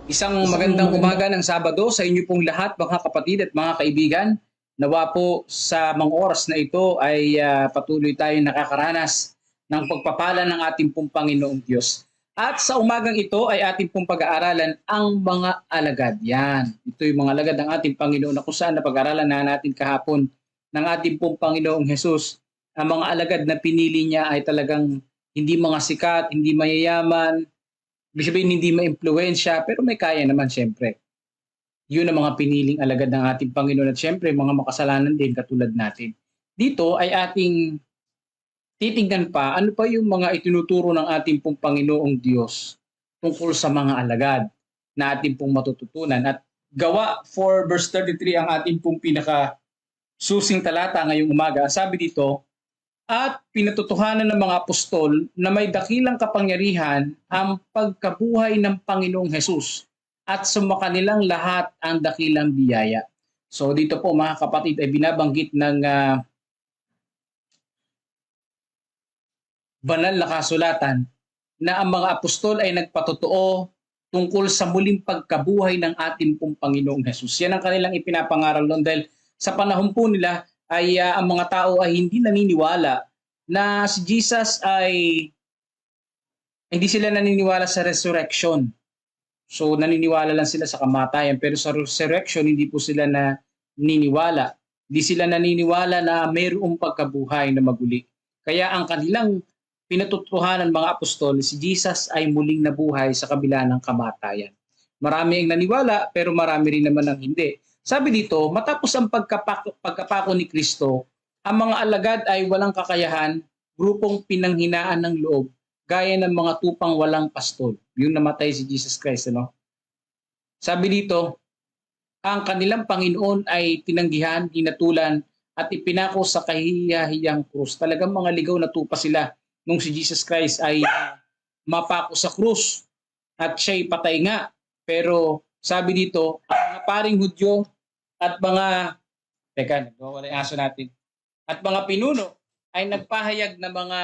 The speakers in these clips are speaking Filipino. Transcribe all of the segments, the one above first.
Isang Isang magandang maganda. umaga ng Sabado sa inyo pong lahat, mga kapatid at mga kaibigan. Nawa po sa mga oras na ito ay patuloy tayong nakakaranas ng pagpapala ng ating pong Panginoong Diyos. At sa umagang ito ay ating pong pag-aaralan ang mga alagad. Yan. Ito yung mga alagad ng ating Panginoon na kung saan napag-aaralan na natin kahapon ng ating pong Panginoong Jesus. Ang mga alagad na pinili niya ay talagang hindi mga sikat, hindi mayayaman, ibig sabihin hindi ma-impluwensya, pero may kaya naman siyempre. Yun ang mga piniling alagad ng ating Panginoon at siyempre mga makasalanan din katulad natin. Dito ay ating titingnan pa ano pa yung mga itinuturo ng ating pong Panginoong Diyos tungkol sa mga alagad na ating pong matututunan. At Gawa 4 verse 33 ang ating pong pinaka susing talata ngayong umaga. Sabi dito, at pinatotohanan ng mga apostol na may dakilang kapangyarihan ang pagkabuhay ng Panginoong Hesus at sumakanilang lahat ang dakilang biyaya. So dito po mga kapatid ay binabanggit ng banal na kasulatan na ang mga apostol ay nagpatotoo tungkol sa muling pagkabuhay ng ating pong Panginoong Hesus. Yan ang kanilang ipinapangaral noon dahil sa panahon po nila ay ang mga tao ay hindi naniniwala na si Jesus ay hindi sila naniniwala sa resurrection. So naniniwala lang sila sa kamatayan pero sa resurrection hindi po sila naniniwala. Hindi sila naniniwala na mayroong pagkabuhay na maguli. Kaya ang kanilang pinatutuhanan mga apostol, si Jesus ay muling nabuhay sa kabila ng kamatayan. Marami ang naniwala pero marami rin naman ang hindi. Sabi dito, matapos ang pagkapako ni Kristo, ang mga alagad ay walang kakayahan, grupong pinanghinaan ng loob, gaya ng mga tupang walang pastol. Yung namatay si Jesus Christ, ano? Sabi dito, ang kanilang Panginoon ay tinanggihan, hinatulan, at ipinako sa kahiyahiyang krus. Talagang mga ligaw na tupa sila nung si Jesus Christ ay mapako sa krus at siya'y patay nga. Pero sabi dito, ang mga paring Hudyo at mga, teka, nagwawala yung aso natin, at mga pinuno ay nagpahayag na mga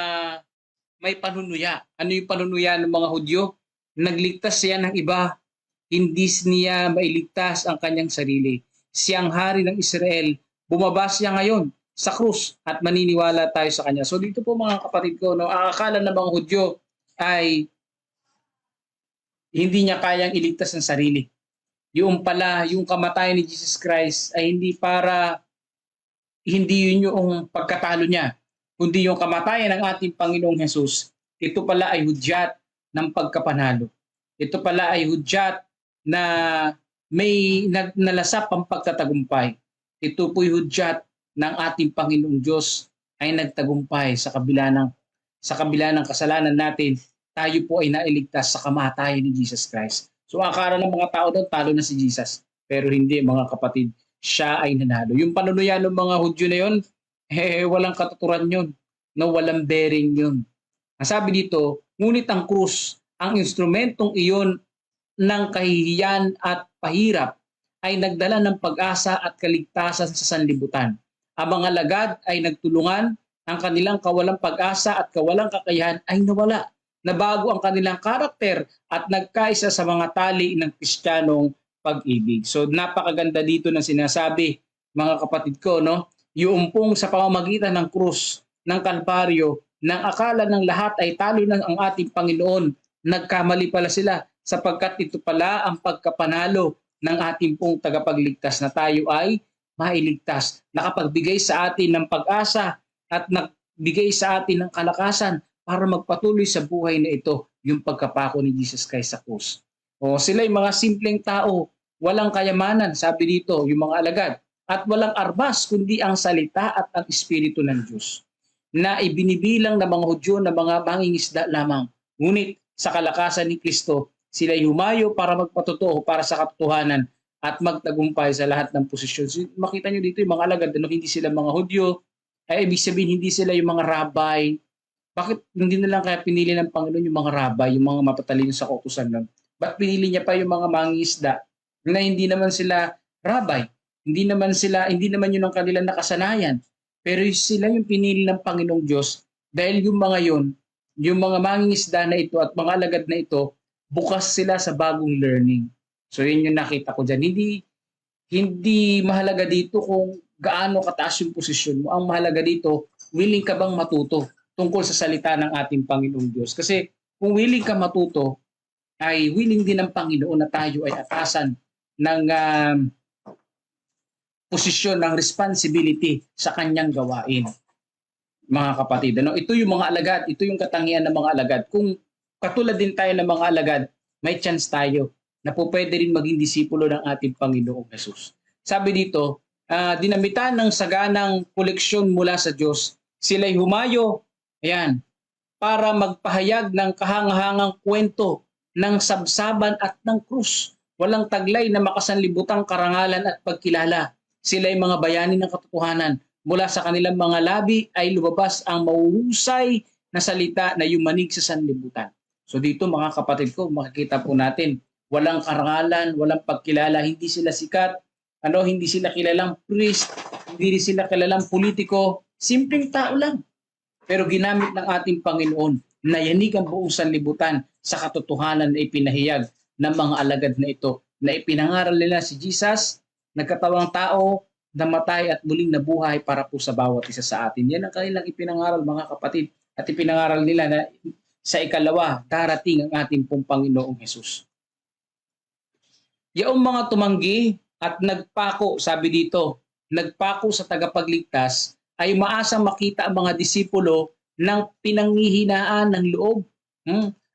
may panunuya. Ano yung panunuya ng mga Hudyo? Nagligtas siya ng iba, hindi niya mailigtas ang kanyang sarili. Siyang hari ng Israel, bumaba siya ngayon sa krus at maniniwala tayo sa kanya. So dito po mga kapatid ko, no, ang akala ng mga Hudyo ay hindi niya kayang iligtas ang sarili. Yung pala, yung kamatayan ni Jesus Christ ay hindi para, hindi yun yung pagkatalo niya, kundi yung kamatayan ng ating Panginoong Hesus. Ito pala ay hudyat ng pagkapanalo. Ito pala ay hudyat na may nalasap ang pagtatagumpay. Ito po'y hudyat ng ating Panginoong Diyos ay nagtagumpay sa kabila ng kasalanan natin. Tayo po ay nailigtas sa kamatayan ni Jesus Christ. So akala ng mga tao doon, talo na si Jesus. Pero hindi mga kapatid, siya ay nanalo. Yung panunuya ng mga Hudyo na yun, walang katuturan yun. No, walang bearing yun. Ang sabi dito, ngunit ang krus, ang instrumentong iyon ng kahihiyan at pahirap ay nagdala ng pag-asa at kaligtasan sa sanlibutan. Ang mga lagad ay nagtulungan, ang kanilang kawalang pag-asa at kawalang kakayahan ay nawala. Nabago ang kanilang karakter at nagkaisa sa mga tali ng Kristiyanong pag-ibig. So napakaganda dito ng sinasabi, mga kapatid ko, no? Yung pong sa pamamagitan ng krus, ng Kalbaryo, nang akala ng lahat ay talo ng ang ating Panginoon, nagkamali pala sila sapagkat ito pala ang pagkapanalo ng ating pong tagapagligtas na tayo ay mailigtas. Nakapagbigay sa atin ng pag-asa at nagbigay sa atin ng kalakasan para magpatuloy sa buhay na ito, yung pagkapako ni Jesus Christ sa krus. O sila'y mga simpleng tao, walang kayamanan, sabi dito, yung mga alagad, at walang arbas kundi ang salita at ang Espiritu ng Diyos na ibinibilang ng mga Hudyo na mga mangingisda lamang. Ngunit sa kalakasan ni Kristo, sila'y humayo para magpatotoo para sa katotohanan at magtagumpay sa lahat ng posisyon. So, makita nyo dito yung mga alagad, no, hindi sila mga Hudyo, ay ibig sabihin hindi sila yung mga rabay. Bakit hindi na lang kaya pinili ng Panginoon yung mga rabay, yung mga matatalino sa kautusan nun? Ba't pinili niya pa yung mga mangingisda na hindi naman sila rabay? Hindi naman yun ang kanilang nakasanayan. Pero sila yung pinili ng Panginoong Diyos dahil yung mga yun, yung mga mangingisda na ito at mga alagad na ito, bukas sila sa bagong learning. So yun yung nakita ko dyan. Hindi mahalaga dito kung gaano kataas yung posisyon mo. Ang mahalaga dito, willing ka bang matuto tungkol sa salita ng ating Panginoong Diyos. Kasi kung willing ka matuto, ay willing din ng Panginoon na tayo ay atasan ng posisyon, ng responsibility sa kanyang gawain. Mga kapatid, ito yung mga alagad, ito yung katangian ng mga alagad. Kung katulad din tayo ng mga alagad, may chance tayo na po pwede rin maging disipulo ng ating Panginoong Jesus. Sabi dito, dinamitan ng saganang koleksyon mula sa Diyos, sila'y humayo, ayan, para magpahayag ng kahangahangang kwento ng sabsaban at ng krus. Walang taglay na makasanlibutang karangalan at pagkilala. Sila'y mga bayani ng katotohanan. Mula sa kanilang mga labi ay lumabas ang mahuhusay na salita na yumanig sa sanlibutan. So dito mga kapatid ko, makikita po natin, walang karangalan, walang pagkilala, hindi sila sikat, hindi sila kilalang priest, hindi sila kilalang politiko, simpleng tao lang. Pero ginamit ng ating Panginoon na yanig ang buong sanlibutan sa katotohanan na ipinahayag ng mga alagad na ito, na ipinangaral nila si Jesus, nagkatawang tao, namatay at muling nabuhay para po sa bawat isa sa atin. Yan ang kanilang ipinangaral mga kapatid, at ipinangaral nila na sa ikalawa, darating ang ating pong Panginoong Jesus. Yaong mga tumanggi at nagpako, sabi dito, nagpako sa tagapagligtas, ay maasang makita ang mga disipulo ng pinanghihinaan ng loob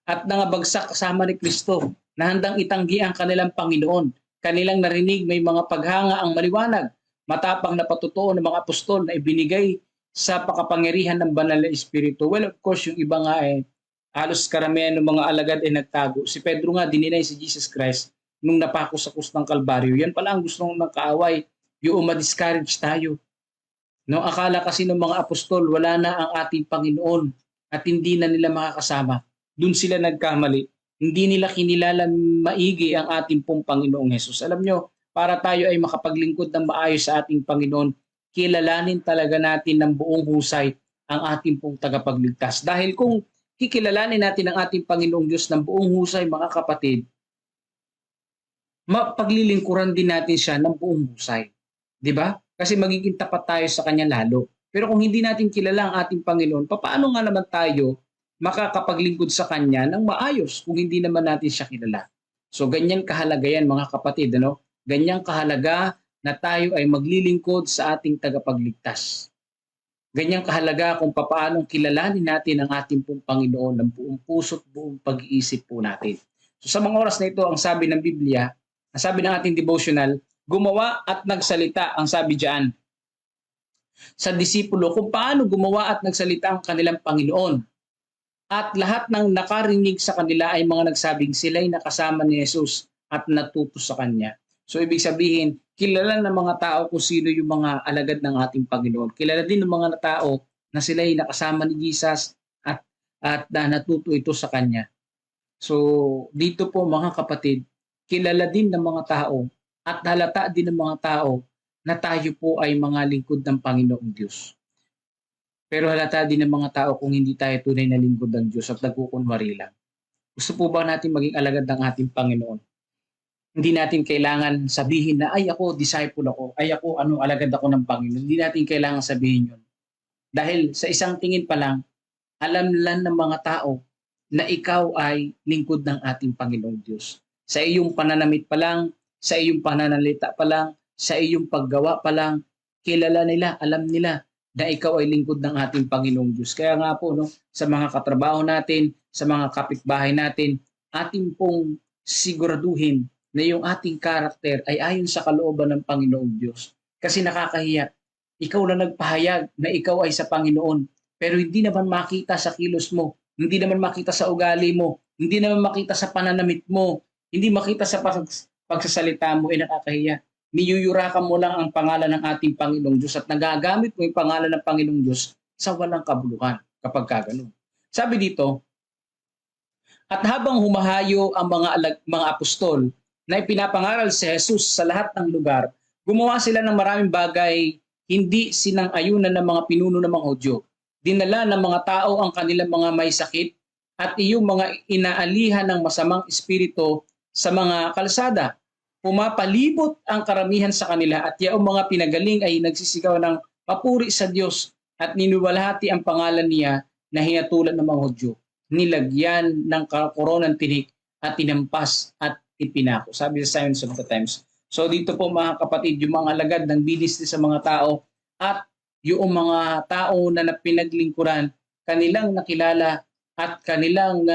at nangabagsak kasama ni Kristo na handang itanggi ang kanilang Panginoon. Kanilang narinig may mga paghanga ang maliwanag, matapang na patutuo ng mga apostol na ibinigay sa pakapangyarihan ng banal na Espiritu. Well, of course, yung iba nga halos karamihan ng mga alagad ay nagtago. Si Pedro nga, dininay si Jesus Christ nung napako sa krus ng Kalbaryo. Yan pala ang gusto ng kaaway, yung ma-discourage tayo. No, akala kasi ng mga apostol, wala na ang ating Panginoon at hindi na nila makakasama. Doon sila nagkamali. Hindi nila kinilala maigi ang ating pong Panginoong Jesus. Alam nyo, para tayo ay makapaglingkod ng maayos sa ating Panginoon, kilalanin talaga natin ng buong husay ang ating pong tagapagligtas. Dahil kung kikilalanin natin ang ating Panginoong Diyos ng buong husay, mga kapatid, mapaglilingkuran din natin siya ng buong husay. Di ba? Kasi magiging tapat tayo sa Kanya lalo. Pero kung hindi natin kilala ang ating Panginoon, paano nga naman tayo makakapaglingkod sa Kanya ng maayos kung hindi naman natin siya kilala? So ganyan kahalaga yan mga kapatid. Ganyang kahalaga na tayo ay maglilingkod sa ating tagapagligtas. Ganyang kahalaga kung paano kilalanin natin ang ating pong Panginoon ng buong puso't buong pag-iisip po natin. So sa mga oras na ito, ang sabi ng Biblia, ang sabi ng ating devotional, gumawa at nagsalita, ang sabi diyan sa disipulo, kung paano gumawa at nagsalita ang kanilang Panginoon. At lahat ng nakarinig sa kanila ay mga nagsabing sila'y nakasama ni Jesus at natuto sa Kanya. So ibig sabihin, kilala ng mga tao kung sino yung mga alagad ng ating Panginoon. Kilala din ng mga tao na sila'y nakasama ni Jesus at natuto ito sa Kanya. So dito po mga kapatid, kilala din ng mga tao at halata din ng mga tao na tayo po ay mga lingkod ng Panginoong Diyos. Pero halata din ng mga tao kung hindi tayo tunay na lingkod ng Diyos at nagkukunwari lang. Gusto po ba natin maging alagad ng ating Panginoon? Hindi natin kailangan sabihin na, ay ako, disciple ako, ay ako, alagad ako ng Panginoon. Hindi natin kailangan sabihin yun. Dahil sa isang tingin pa lang, alam lang ng mga tao na ikaw ay lingkod ng ating Panginoong Diyos. Sa iyong pananamit pa lang, sa iyong pananalita pa lang, sa iyong paggawa pa lang, kilala nila, alam nila na ikaw ay lingkod ng ating Panginoong Diyos. Kaya nga po, sa mga katrabaho natin, sa mga kapitbahay natin, ating pong siguraduhin na yung ating karakter ay ayon sa kalooban ng Panginoong Diyos. Kasi nakakahiya, ikaw na nagpahayag na ikaw ay sa Panginoon, pero hindi naman makita sa kilos mo, hindi naman makita sa ugali mo, hindi naman makita sa pananamit mo, hindi makita sa pagsasalita mo, nakakahiya. Niyuyurakan mo lang ang pangalan ng ating Panginoong Diyos at nagagamit mo yung pangalan ng Panginoong Diyos sa walang kabuluhan kapag kaganoon. Sabi dito, at habang humahayo ang mga apostol na ipinapangaral si Jesus sa lahat ng lugar, gumawa sila ng maraming bagay hindi sinang-ayunan ng mga pinuno ng mga Hudyo. Dinala ng mga tao ang kanilang mga may sakit at iyong mga inaalihan ng masamang espiritu sa mga kalsada pumapalibot ang karamihan sa kanila at yaong mga pinagaling ay nagsisigaw ng papuri sa Diyos at ninuwalhati ang pangalan niya na hinatulan ng mga Hudyo. Nilagyan ng koronang tinik at tinampas at ipinako. Sabi sa Signs of the Times. So dito po mga kapatid, yung mga alagad ng bilis sa mga tao at yung mga tao na pinaglingkuran, kanilang nakilala at kanilang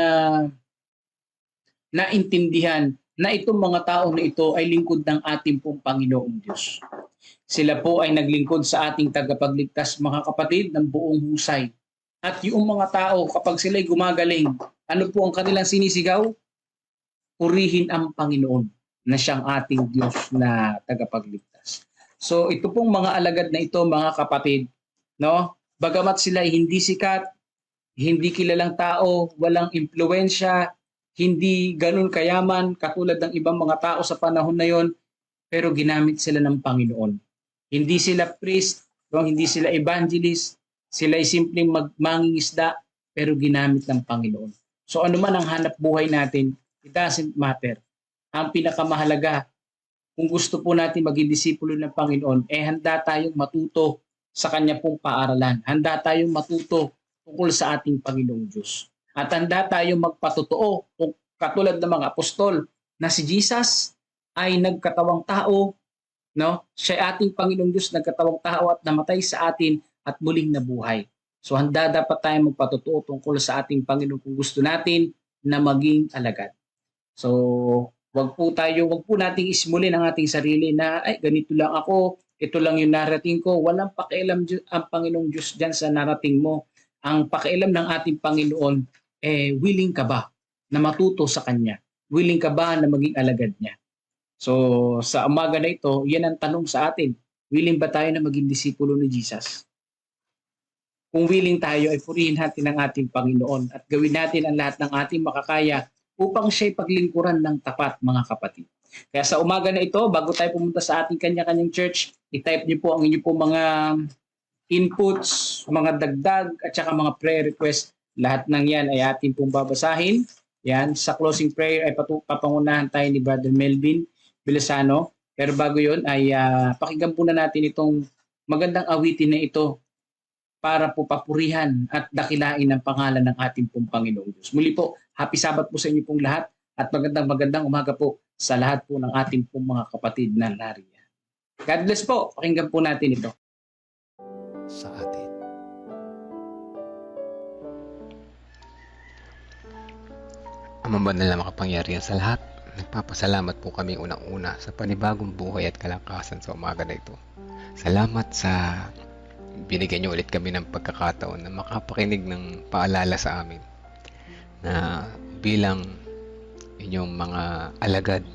naintindihan na itong mga tao na ito ay lingkod ng ating pong Panginoong Diyos. Sila po ay naglingkod sa ating tagapagligtas, mga kapatid, ng buong husay. At yung mga tao, kapag sila'y gumagaling, ano po ang kanilang sinisigaw? Purihin ang Panginoon na siyang ating Diyos na tagapagligtas. So ito pong mga alagad na ito, mga kapatid, no? Bagamat sila ay hindi sikat, hindi kilalang tao, walang impluwensya, hindi ganun kayaman katulad ng ibang mga tao sa panahon na yon, pero ginamit sila ng Panginoon. Hindi sila priest, hindi sila evangelist, sila ay simpleng mangingisda, pero ginamit ng Panginoon. So ano man ang hanap buhay natin, it doesn't matter. Ang pinakamahalaga, kung gusto po natin maging disipulo ng Panginoon, handa tayong matuto sa Kanya pong paaralan. Handa tayong matuto tungkol sa ating Panginoong Diyos. At handa tayong magpatotoo kung katulad ng mga apostol na si Jesus ay nagkatawang tao, no? Siya ay ating Panginoong Diyos, nagkatawang tao at namatay sa atin at muling nabuhay. So handa dapat tayong magpatotoo tungkol sa ating Panginoon kung gusto natin na maging alagad. So wag po nating ismulin ang ating sarili na ay ganito lang ako, ito lang yung narating ko. Walang pakialam ang Panginoong Diyos diyan sa narating mo. Ang pakialam ng ating Panginoon, willing ka ba na matuto sa Kanya? Willing ka ba na maging alagad niya? So sa umaga na ito, yan ang tanong sa atin. Willing ba tayo na maging disipulo ni Jesus? Kung willing tayo, ay purihin natin ang ating Panginoon at gawin natin ang lahat ng ating makakaya upang siya'y paglingkuran ng tapat, mga kapatid. Kaya sa umaga na ito, bago tayo pumunta sa ating kanya-kanyang church, i-type niyo po ang inyo po mga inputs, mga dagdag, at saka mga prayer request. Lahat ng yan ay atin pong babasahin. Yan, sa closing prayer ay papangunahan tayo ni Brother Melvin Bilasano. Pero bago yun ay pakinggan po na natin itong magandang awitin na ito para po papurihan at dakilain ang pangalan ng ating pong Panginoong Diyos. Muli po, happy Sabat po sa inyo pong lahat at magandang umaga po sa lahat po ng ating pong mga kapatid na nariyan. God bless po. Pakinggan po natin ito. Sa atin. Amang banal na makapangyarihan sa lahat, nagpapasalamat po kami unang-una sa panibagong buhay at kalakasan sa umaga na ito. Salamat sa binigyan niyo ulit kami ng pagkakataon na makapakinig ng paalala sa amin na bilang inyong mga alagad,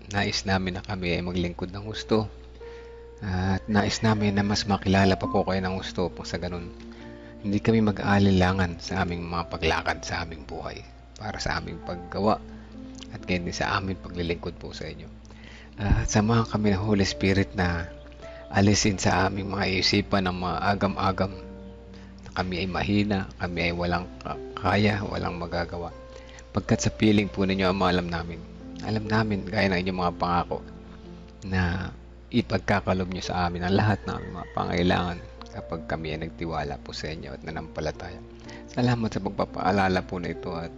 nais namin na kami ay maglingkod ng gusto at nais namin na mas makilala pa po kayo ng gusto po sa ganun. Hindi kami mag-aalilangan sa aming mga paglakad sa aming buhay para sa aming paggawa at ganyan din sa aming paglilingkod po sa inyo. At samahan kami ng Holy Spirit na alisin sa aming mga isipan ng mga agam-agam na kami ay mahina, kami ay walang kaya, walang magagawa. Pagkat sa piling po ninyo, Ama, alam namin, gaya ng inyong mga pangako, na ipagkakalob nyo sa amin ang lahat ng aming mga pangailangan kapag kami ay nagtiwala po sa inyo at nanampalataya. Salamat sa pagpapaalala po na ito at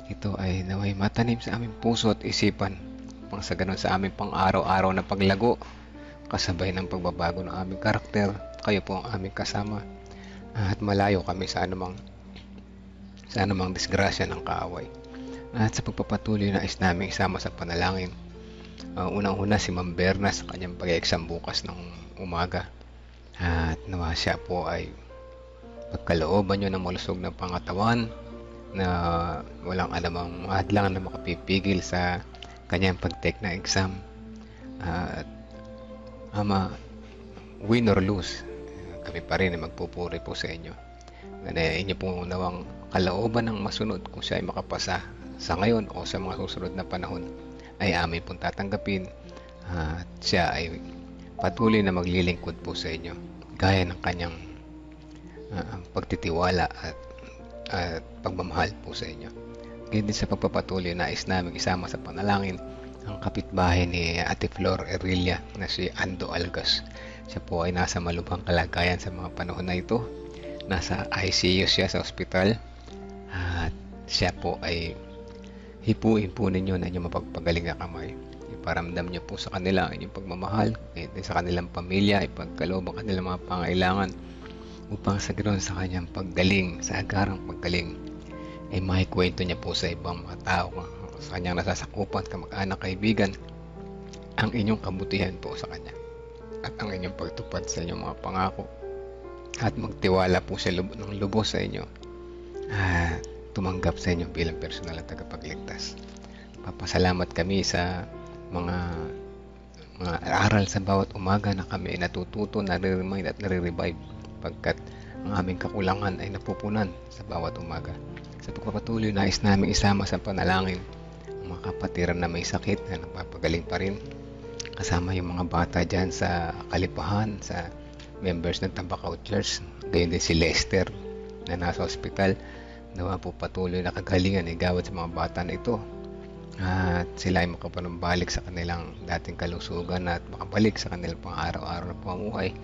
ito ay naway matanim sa aming puso at isipan pang sa ganun sa aming pang-araw-araw na paglago kasabay ng pagbabago ng aming karakter. Kayo po ang aming kasama at malayo kami sa anumang disgrasya ng kaaway. At sa pagpapatuloy na is namin isama sa panalangin, unang-una si Ma'am Berna sa kanyang pag-exam bukas ng umaga at nawa siya po ay pagkalooban nyo ng malusog na pangatawan na walang anumang hadlang na makapipigil sa kanyang pag-take na exam. At Ama, win or lose, kami pa rin ay magpupuri po sa inyo. Ganaya inyo pong nawang kalooban ng masunod kung siya ay makapasa sa ngayon o sa mga susunod na panahon ay amin pong tatanggapin at siya ay patuloy na maglilingkod po sa inyo gaya ng kanyang pagtitiwala at pagmamahal po sa inyo. Ganyan din sa pagpapatuloy, nais namin isama sa panalangin ang kapitbahay ni Ate Flor Erilia na si Ando Algas. Siya po ay nasa malubhang kalagayan sa mga panahon na ito. Nasa ICU siya sa ospital at siya po ay hipuin po ninyo na inyong mapagpagaling na kamay. Iparamdam niyo po sa kanila ang inyong pagmamahal, sa kanilang pamilya, ipagkaloob ang kanilang mga pangailangan upang sa ganoon sa kanyang paggaling, sa agarang paggaling, ay makikwento niya po sa ibang mga tao, sa kanyang nasasakupan, kamag-anak, kaibigan, ang inyong kabutihan po sa kanya at ang inyong pagtupad sa inyong mga pangako at magtiwala po siya ng lubos sa inyo at tumanggap sa inyo bilang personal at tagapagligtas. Papasalamat kami sa mga aral sa bawat umaga na kami ay natututo, nare-remind at nare-revive pagkat ang aming kakulangan ay napupunan sa bawat umaga. Sa pagpapatuloy, nais namin isama sa panalangin ang mga kapatiran na may sakit na nagpapagaling pa rin, kasama yung mga bata dyan sa Kalipahan, sa members ng Tambakaw Church, gayon din si Lester na nasa ospital. Nawa po patuloy na kagalingan igawad sa mga bata na ito at sila ay makapanumbalik sa kanilang dating kalusugan at makabalik sa kanilang pang-araw-araw na pamumuhay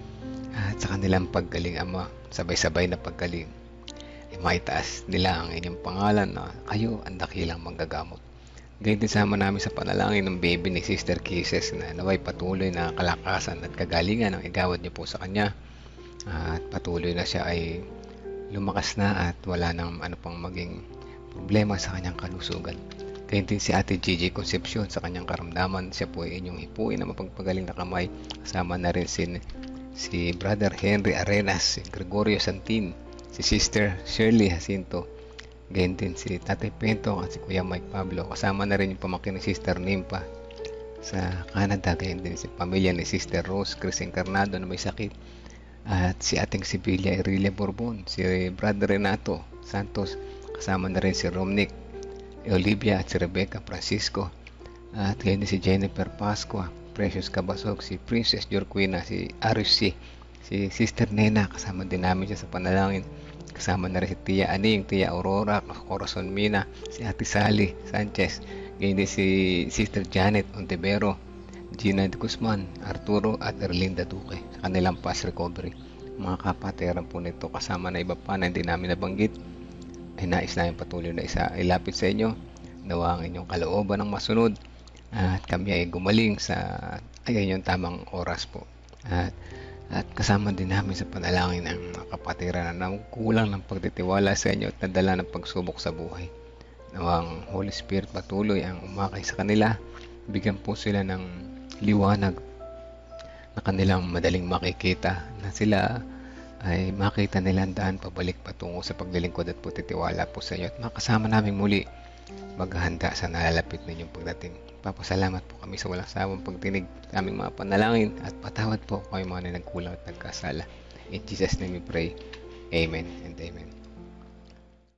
at sa kanilang paggaling, Ama, sabay-sabay na paggaling ay maitaas nila ang inyong pangalan na kayo ang dakilang manggagamot. Ganyan din sama namin sa panalangin ng baby ni Sister Kisses na naway patuloy na kalakasan at kagalingan ang igawad niyo po sa kanya at patuloy na siya ay lumakas na at wala nang ano pang maging problema sa kanyang kalusugan. Ganyan din si Ate Gigi Concepcion sa kanyang karamdaman. Siya po ay inyong hipuin na mapagpagaling na kamay. Kasama na rin si Brother Henry Arenas, si Gregorio Santin, si Sister Shirley Jacinto. Ganyan din si Tatay Pento at si Kuya Mike Pablo. Kasama na rin yung pamangkin ni Sister Nimpa sa Canada. Ganyan din si pamilya ni Sister Rose Chris Encarnado na may sakit. At si ating Sibilia Erilia Bourbon, si Brother Renato Santos. Kasama na rin si Romnick Olivia at si Rebecca Francisco at ganyan din si Jennifer Pascua, Precious Cabasog, si Princess Jorquina, si Arusi, si Sister Nena, kasama din namin siya sa panalangin. Kasama na rin si Tia Aning, Tia Aurora, Corazon Mina, si Ate Sally Sanchez, ganyan din si Sister Janet Ontivero, Gina de Guzman, Arturo at Erlinda Duque sa kanilang past recovery. Mga kapatiran po nito kasama na iba pa na hindi namin nabanggit ay nais namin patuloy na ilapit sa inyo. Nawa ang inyong kalooban ng masunod at kami ay gumaling sa inyong tamang oras po. At kasama din namin sa panalangin ang mga kapatiran na kulang ng pagtitiwala sa inyo at nadala ng pagsubok sa buhay. Nawa ang Holy Spirit patuloy ang umakay sa kanila. Bigyan po sila ng liwanag na kanilang madaling makikita na sila ay makita nila ang daan pabalik patungo sa paglilingkod at pagtitiwala po sa inyo at makasama namin muli maghahanda sa nalalapit ninyong pagdating. Papasalamat po kami sa walang sawang pagtinig sa aming mga panalangin at patawad po kami mga na nagkulang at nagkasala. In Jesus' name we pray. Amen and amen.